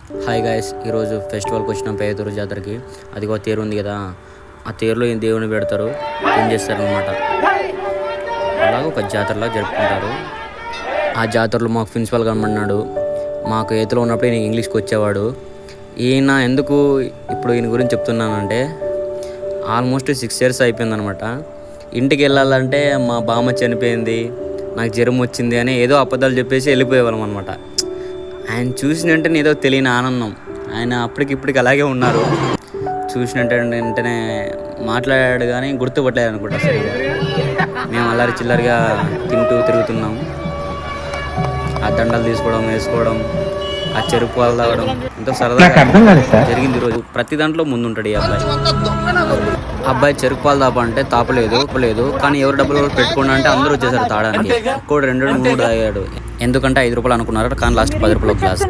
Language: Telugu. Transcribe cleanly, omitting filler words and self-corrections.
హాయ్ గాయస్, ఈరోజు ఫెస్టివల్కి వచ్చిన పేదూరు జాతరకి. అదిగో తేరు ఉంది కదా, ఆ తేరులో ఈ దేవుని పెడతారు, ఏం చేస్తారనమాట. అలాగే ఒక జాతరలా జరుపుకుంటారు. ఆ జాతరలో మాకు ప్రిన్సిపల్ కనబడినాడు. మాకు ఎయిత్లో ఉన్నప్పుడు ఈయన ఇంగ్లీష్కి వచ్చేవాడు. ఈయన ఎందుకు ఇప్పుడు ఈయన గురించి చెప్తున్నానంటే, ఆల్మోస్ట్ 6 years అయిపోయిందనమాట. ఇంటికి వెళ్ళాలంటే మా బామ్మ చనిపోయింది, నాకు జ్వరం వచ్చింది అని ఏదో అబద్ధాలు చెప్పేసి వెళ్ళిపోయేవాళ్ళం అనమాట. ఆయన చూసిన వెంటనే ఏదో తెలియని ఆనందం. ఆయన అప్పటికిప్పటికి అలాగే ఉన్నారు. చూసిన వెంటనే మాట్లాడాడు కానీ గుర్తుపట్టలేదు అనుకుంటా. సరే, మేము అల్లరి చిల్లరిగా తిరుగుతున్నాం. ఆ దండలు తీసుకోవడం, వేసుకోవడం, ఆ చెరుకు పాలు తాగడం ఎంతో సరదాగా జరిగింది. ఈరోజు ప్రతి దాంట్లో ముందుంటాడు ఈ అబ్బాయి. చెరుకు పాలు తాపంటే తాపలేదు, కానీ ఎవరు డబ్బులు పెట్టుకోండి అంటే అందరూ వచ్చేసారు తాగడానికి. కూడా 2 3 తాగాడు. ఎందుకంటే 5 రూపాయలు అనుకున్నారు, కానీ లాస్ట్ 10 రూపాయలు గ్లాస్.